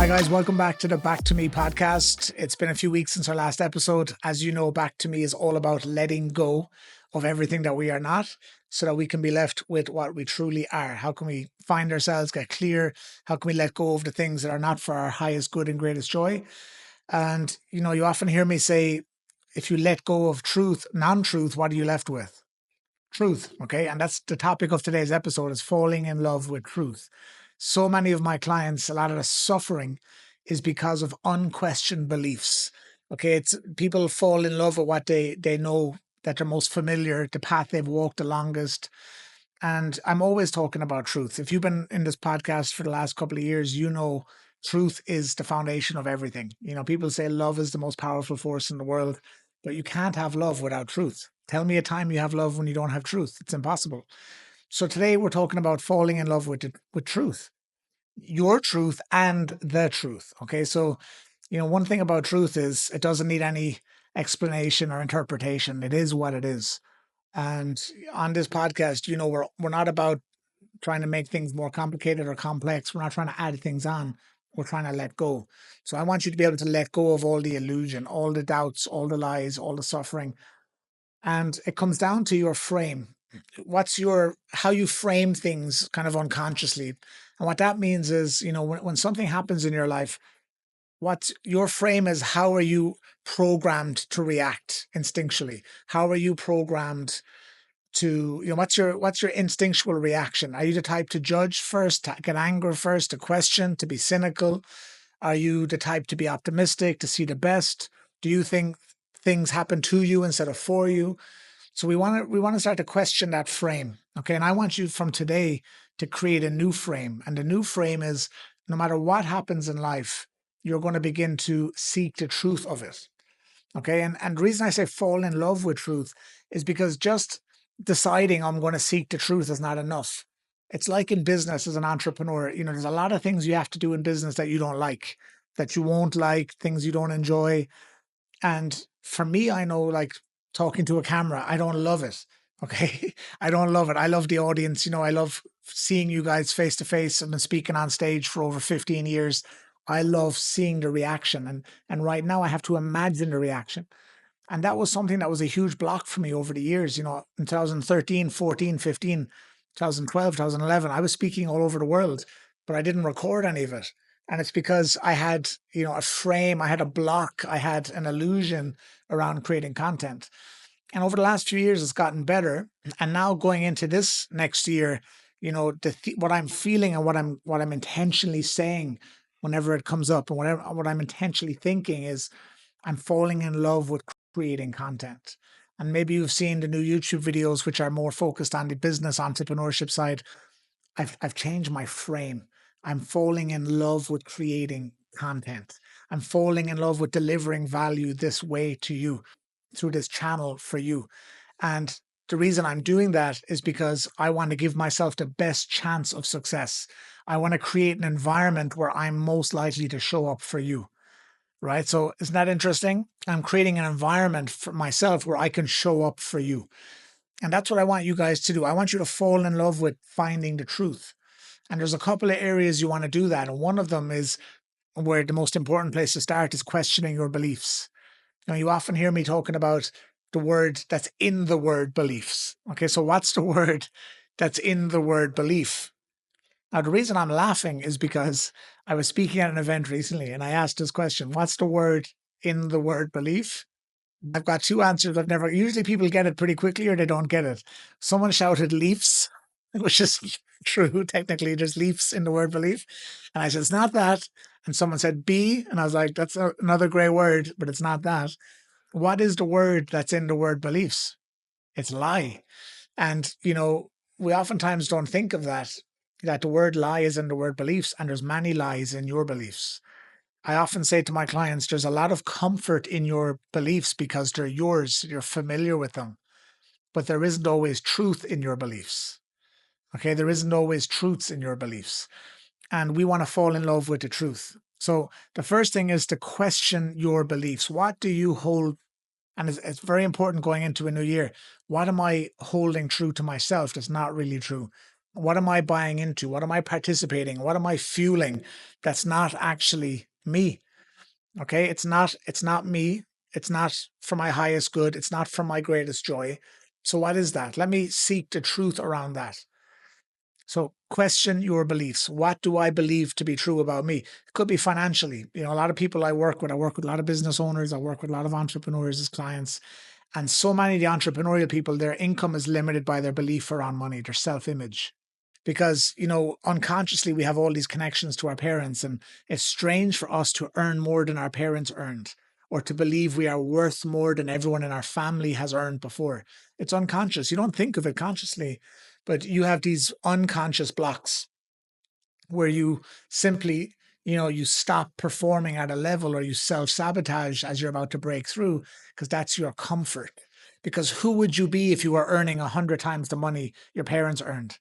Hi guys, welcome back to the Back to Me podcast. It's been a few weeks since our last episode. As you know, Back to Me is all about letting go of everything that we are not so that we can be left with what we truly are. How can we find ourselves, get clear? How can we let go of the things that are not for our highest good and greatest joy? And, you often hear me say, if you let go of truth, non-truth, what are you left with? Truth. Okay. And that's the topic of today's episode, is falling in love with truth. So many of my clients, a lot of the suffering is because of unquestioned beliefs. Okay. It's people fall in love with what they know, that they're most familiar, the path they've walked the longest. And I'm always talking about truth. If you've been in this podcast for the last couple of years, you know truth is the foundation of everything. People say love is the most powerful force in the world, but you can't have love without truth. Tell me a time you have love when you don't have truth. It's impossible. So today we're talking about falling in love with truth, your truth and the truth. Okay. So, one thing about truth is it doesn't need any explanation or interpretation. It is what it is. And on this podcast, we're not about trying to make things more complicated or complex. We're not trying to add things on. We're trying to let go. So I want you to be able to let go of all the illusion, all the doubts, all the lies, all the suffering. And it comes down to your frame. How you frame things kind of unconsciously. And what that means is, when something happens in your life, what your frame is, how are you programmed to react instinctually? How are you programmed to, what's your instinctual reaction? Are you the type to judge first, to get angry first, to question, to be cynical? Are you the type to be optimistic, to see the best? Do you think things happen to you instead of for you? So we want to start to question that frame. Okay. And I want you from today to create a new frame. And the new frame is, no matter what happens in life, you're going to begin to seek the truth of it. Okay. And the reason I say fall in love with truth is because just deciding I'm going to seek the truth is not enough. It's like in business as an entrepreneur, there's a lot of things you have to do in business that you don't like, that you won't like, things you don't enjoy. And for me, I know, like, talking to a camera, I don't love it. Okay. I don't love it. I love the audience. I love seeing you guys face to face. I've been speaking on stage for over 15 years. I love seeing the reaction. And right now I have to imagine the reaction. And that was something that was a huge block for me over the years. In 2013, 14, 15, 2012, 2011, I was speaking all over the world, but I didn't record any of it. And it's because I had, a frame, I had a block, I had an illusion around creating content. And over the last few years, it's gotten better. And now going into this next year, what I'm feeling and what I'm intentionally saying whenever it comes up, and what I'm intentionally thinking is, I'm falling in love with creating content. And maybe you've seen the new YouTube videos, which are more focused on the business entrepreneurship side. I've changed my frame. I'm falling in love with creating content. I'm falling in love with delivering value this way to you, through this channel for you. And the reason I'm doing that is because I want to give myself the best chance of success. I want to create an environment where I'm most likely to show up for you. Right. So isn't that interesting? I'm creating an environment for myself where I can show up for you. And that's what I want you guys to do. I want you to fall in love with finding the truth. And there's a couple of areas you want to do that. And one of them is, where the most important place to start is questioning your beliefs. You often hear me talking about the word that's in the word beliefs. Okay. So what's the word that's in the word belief? Now, the reason I'm laughing is because I was speaking at an event recently and I asked this question: what's the word in the word belief? I've got two answers. Usually people get it pretty quickly or they don't get it. Someone shouted leafs, which is true. Technically, there's leafs in the word belief. And I said, it's not that. And someone said bee. And I was like, that's another great word, but it's not that. What is the word that's in the word beliefs? It's lie. And, we oftentimes don't think of that the word lie is in the word beliefs, and there's many lies in your beliefs. I often say to my clients, there's a lot of comfort in your beliefs because they're yours, you're familiar with them, but there isn't always truth in your beliefs. Okay, there isn't always truths in your beliefs. And we want to fall in love with the truth. So the first thing is to question your beliefs. What do you hold? And it's very important going into a new year. What am I holding true to myself that's not really true? What am I buying into? What am I participating? What am I fueling that's not actually me? Okay, it's not me. It's not for my highest good. It's not for my greatest joy. So what is that? Let me seek the truth around that. So question your beliefs. What do I believe to be true about me? It could be financially. A lot of people I work with a lot of business owners, I work with a lot of entrepreneurs as clients. And so many of the entrepreneurial people, their income is limited by their belief around money, their self-image. Because, unconsciously we have all these connections to our parents, and it's strange for us to earn more than our parents earned, or to believe we are worth more than everyone in our family has earned before. It's unconscious. You don't think of it consciously, but you have these unconscious blocks where you simply, you stop performing at a level, or you self-sabotage as you're about to break through, because that's your comfort. Because who would you be if you were earning 100 times the money your parents earned?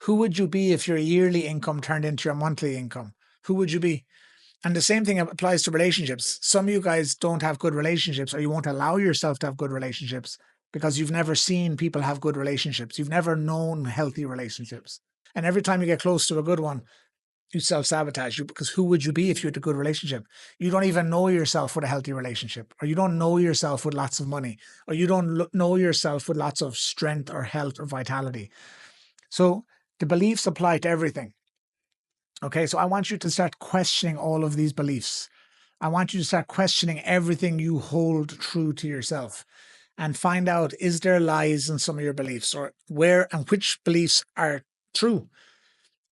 Who would you be if your yearly income turned into your monthly income? Who would you be? And the same thing applies to relationships. Some of you guys don't have good relationships, or you won't allow yourself to have good relationships because you've never seen people have good relationships. You've never known healthy relationships. And every time you get close to a good one, you self-sabotage you, because who would you be if you had a good relationship? You don't even know yourself with a healthy relationship, or you don't know yourself with lots of money, or you don't know yourself with lots of strength or health or vitality. So the beliefs apply to everything. Okay, so I want you to start questioning all of these beliefs. I want you to start questioning everything you hold true to yourself, and find out, is there lies in some of your beliefs, or where and which beliefs are true?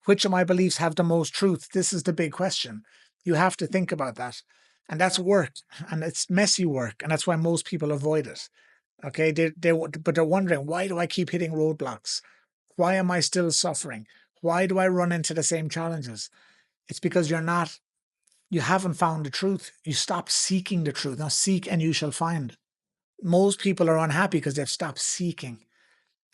Which of my beliefs have the most truth? This is the big question. You have to think about that. And that's work, and it's messy work. And that's why most people avoid it. Okay. But they're wondering, why do I keep hitting roadblocks? Why am I still suffering? Why do I run into the same challenges? It's because you haven't found the truth. You stop seeking the truth. Now seek and you shall find. Most people are unhappy because they've stopped seeking.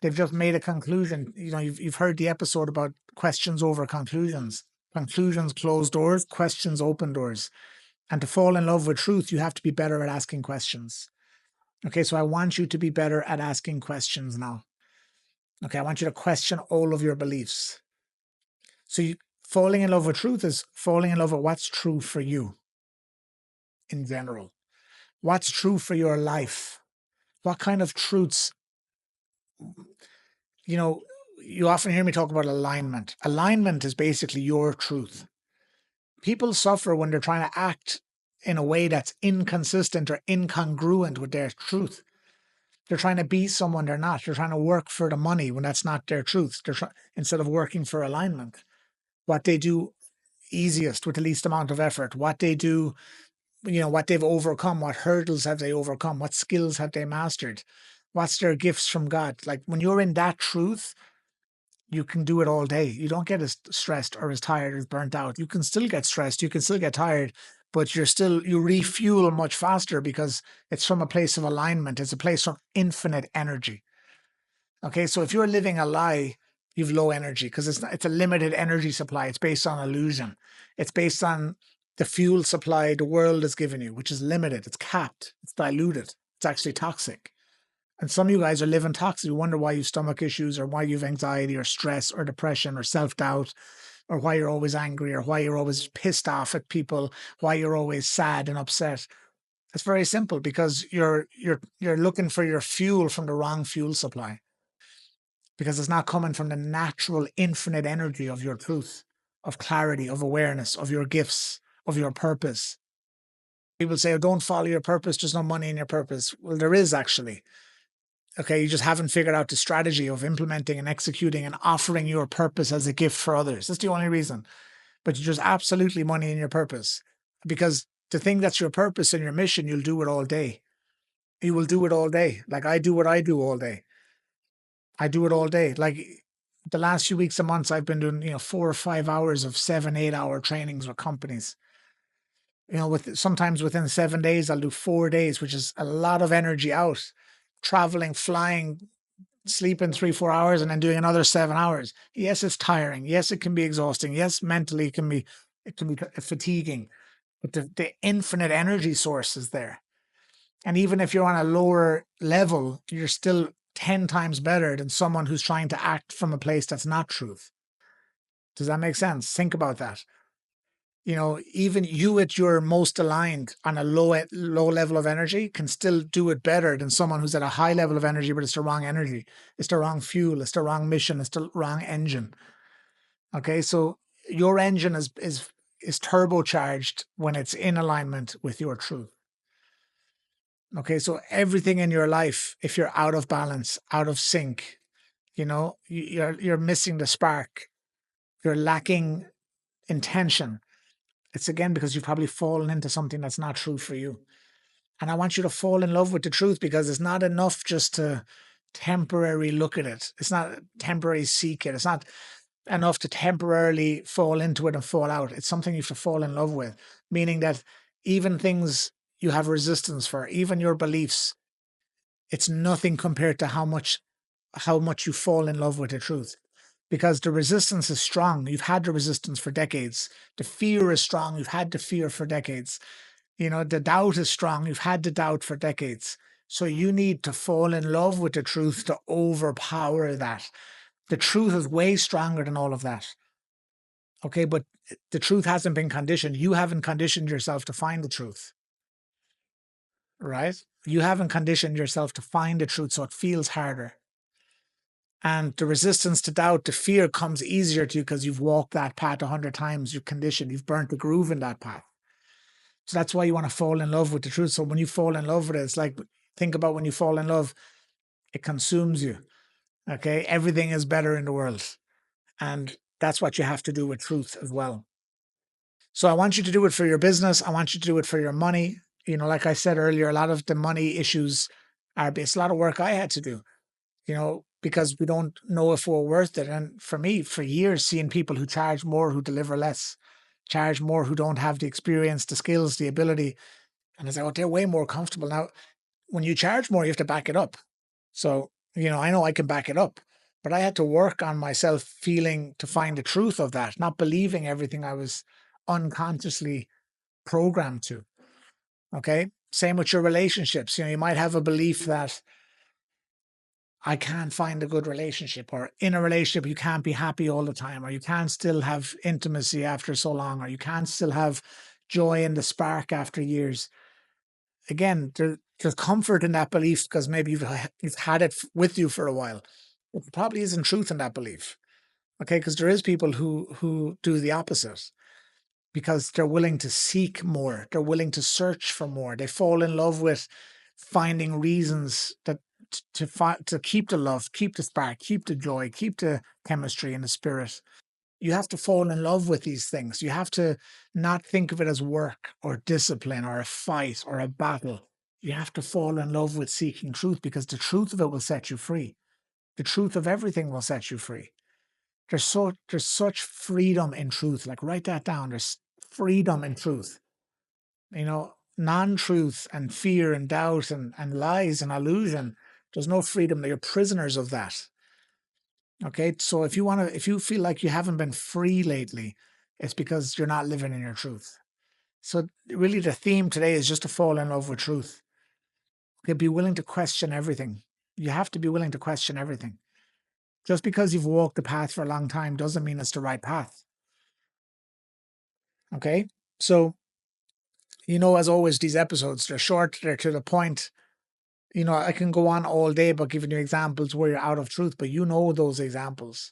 They've just made a conclusion. You've heard the episode about questions over conclusions. Conclusions close doors, questions open doors. And to fall in love with truth, you have to be better at asking questions. Okay, so I want you to be better at asking questions now. Okay, I want you to question all of your beliefs. So falling in love with truth is falling in love with what's true for you in general. What's true for your life? What kind of truths? You know, you often hear me talk about alignment. Alignment is basically your truth. People suffer when they're trying to act in a way that's inconsistent or incongruent with their truth. They're trying to be someone they're not. They're trying to work for the money when that's not their truth. Instead of working for alignment. What they do easiest with the least amount of effort, what they do, what they've overcome, what hurdles have they overcome, what skills have they mastered, what's their gifts from God. Like when you're in that truth, you can do it all day. You don't get as stressed or as tired or as burnt out. You can still get stressed, you can still get tired, but you refuel much faster because it's from a place of alignment. It's a place of infinite energy. Okay, so if you're living a lie, you've low energy because it's a limited energy supply. It's based on illusion. It's based on the fuel supply the world has given you, which is limited. It's capped. It's diluted. It's actually toxic. And some of you guys are living toxic. You wonder why you have stomach issues, or why you have anxiety or stress or depression or self-doubt, or why you're always angry, or why you're always pissed off at people, why you're always sad and upset. It's very simple, because you're looking for your fuel from the wrong fuel supply, because it's not coming from the natural infinite energy of your truth, of clarity, of awareness, of your gifts, of your purpose. People say, oh, don't follow your purpose. There's no money in your purpose. Well, there is actually. Okay, you just haven't figured out the strategy of implementing and executing and offering your purpose as a gift for others. That's the only reason. But there's absolutely money in your purpose, because the thing that's your purpose and your mission, you'll do it all day. You will do it all day. Like I do what I do all day. I do it all day. Like the last few weeks and months, I've been doing, 4 or 5 hours of 7, 8 hour trainings with companies. Sometimes within 7 days, I'll do 4 days, which is a lot of energy out, traveling, flying, sleeping 3, 4 hours, and then doing another 7 hours. Yes, it's tiring. Yes, it can be exhausting. Yes, mentally it can be fatiguing, but the infinite energy source is there. And even if you're on a lower level, you're still 10 times better than someone who's trying to act from a place that's not truth. Does that make sense? Think about that. Even you at your most aligned on a low level of energy can still do it better than someone who's at a high level of energy, but it's the wrong energy. It's the wrong fuel. It's the wrong mission. It's the wrong engine. Okay. So your engine is turbocharged when it's in alignment with your truth. Okay. So everything in your life, if you're out of balance, out of sync, you're missing the spark, you're lacking intention. It's again because you've probably fallen into something that's not true for you. And I want you to fall in love with the truth, because it's not enough just to temporarily look at it. It's not temporary seek it. It's not enough to temporarily fall into it and fall out. It's something you have to fall in love with, meaning that even things you have resistance for, even your beliefs, it's nothing compared to how much you fall in love with the truth. Because the resistance is strong. You've had the resistance for decades. The fear is strong. You've had the fear for decades. The doubt is strong. You've had the doubt for decades. So you need to fall in love with the truth to overpower that. The truth is way stronger than all of that. Okay, but the truth hasn't been conditioned. You haven't conditioned yourself to find the truth. Right? You haven't conditioned yourself to find the truth, so it feels harder. And the resistance to doubt, the fear comes easier to you because you've walked that path 100 times. You're conditioned. You've burnt the groove in that path. So that's why you want to fall in love with the truth. So when you fall in love with it, it's like, think about when you fall in love, it consumes you. Okay. Everything is better in the world. And that's what you have to do with truth as well. So I want you to do it for your business. I want you to do it for your money. Like I said earlier, a lot of the money issues it's a lot of work I had to do, because we don't know if we're worth it. And for me, for years, seeing people who charge more, who deliver less, charge more, who don't have the experience, the skills, the ability. And it's like, oh, they're way more comfortable. Now, when you charge more, you have to back it up. So, I know I can back it up, but I had to work on myself feeling to find the truth of that, not believing everything I was unconsciously programmed to. Okay. Same with your relationships. You might have a belief that I can't find a good relationship, or in a relationship, you can't be happy all the time, or you can't still have intimacy after so long, or you can't still have joy in the spark after years. Again, there's comfort in that belief because maybe you've had it with you for a while. But there probably isn't truth in that belief. Okay, because there is people who do the opposite, because they're willing to seek more, they're willing to search for more. They fall in love with finding reasons that to keep the love, keep the spark, keep the joy, keep the chemistry and the spirit. You have to fall in love with these things. You have to not think of it as work or discipline or a fight or a battle. You have to fall in love with seeking truth, because the truth of it will set you free. The truth of everything will set you free. There's such freedom in truth. Like, write that down. There's freedom in truth. Non-truth and fear and doubt and lies and illusion, there's no freedom. You're prisoners of that. Okay. So if you feel like you haven't been free lately, it's because you're not living in your truth. So really the theme today is just to fall in love with truth. Okay. Be willing to question everything. You have to be willing to question everything. Just because you've walked the path for a long time doesn't mean it's the right path. Okay. So, as always, these episodes, they're short, they're to the point. I can go on all day about giving you examples where you're out of truth, but those examples.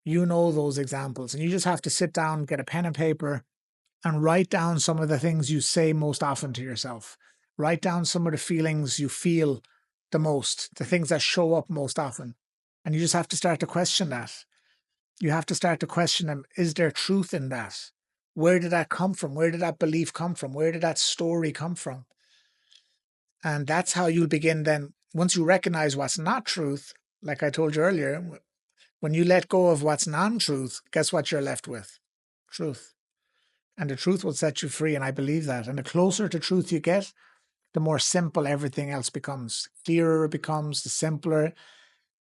Those examples. And you just have to sit down, get a pen and paper, and write down some of the things you say most often to yourself. Write down some of the feelings you feel the most, the things that show up most often. And you just have to start to question that. You have to start to question them. Is there truth in that? Where did that come from? Where did that belief come from? Where did that story come from? And that's how you'll begin then. Once you recognize what's not truth, like I told you earlier, when you let go of what's non-truth, guess what you're left with? Truth. And the truth will set you free. And I believe that. And the closer to truth you get, the more simple everything else becomes. The clearer it becomes, the simpler,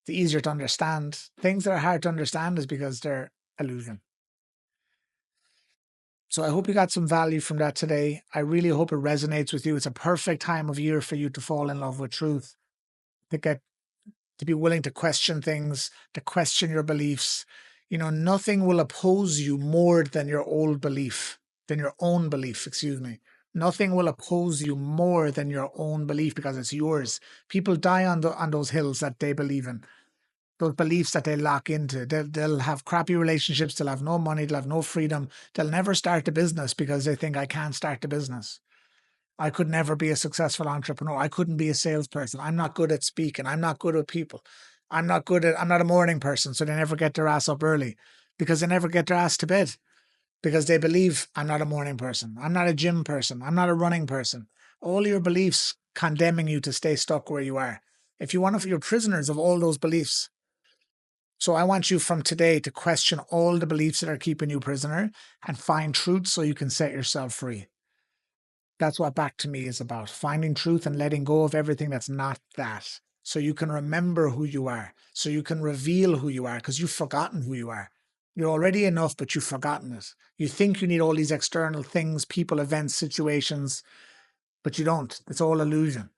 the easier to understand. Things that are hard to understand is because they're illusion. So I hope you got some value from that today. I really hope it resonates with you. It's a perfect time of year for you to fall in love with truth, to to be willing to question things, to question your beliefs. Nothing will oppose you more than your own belief, excuse me. Nothing will oppose you more than your own belief because it's yours. People die on those hills that they believe in, those beliefs that they lock into. They'll have crappy relationships. They'll have no money. They'll have no freedom. They'll never start a business because they think, I can't start a business. I could never be a successful entrepreneur. I couldn't be a salesperson. I'm not good at speaking. I'm not good with people. I'm not a morning person. So they never get their ass up early because they never get their ass to bed because they believe, I'm not a morning person. I'm not a gym person. I'm not a running person. All your beliefs condemning you to stay stuck where you are. If you want to, you're prisoners of all those beliefs. So I want you from today to question all the beliefs that are keeping you prisoner and find truth so you can set yourself free. That's what Back to Me is about. Finding truth and letting go of everything that's not that. So you can remember who you are. So you can reveal who you are because you've forgotten who you are. You're already enough, but you've forgotten it. You think you need all these external things, people, events, situations, but you don't. It's all illusion.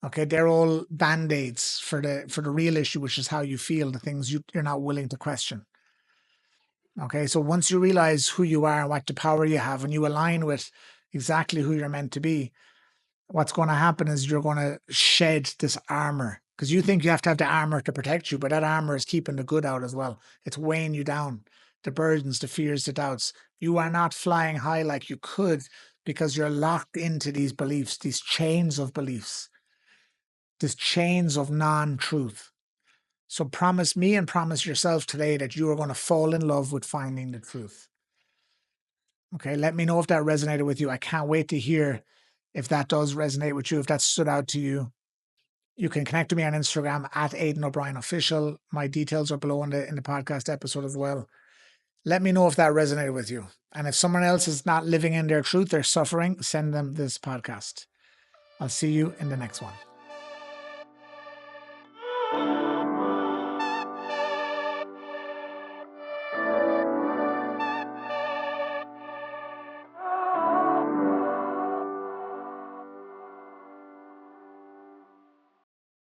Okay, they're all band-aids for the real issue, which is how you feel, the things you're not willing to question. Okay, so once you realize who you are and what the power you have, and you align with exactly who you're meant to be, what's going to happen is you're going to shed this armor because you think you have to have the armor to protect you, but that armor is keeping the good out as well. It's weighing you down, the burdens, the fears, the doubts. You are not flying high like you could because you're locked into these beliefs, these chains of beliefs, these chains of non-truth. So promise me and promise yourself today that you are going to fall in love with finding the truth. Okay, let me know if that resonated with you. I can't wait to hear if that does resonate with you, if that stood out to you. You can connect with me on Instagram at Aidan O'Brien Official. My details are below in the podcast episode as well. Let me know if that resonated with you. And if someone else is not living in their truth, they're suffering, send them this podcast. I'll see you in the next one.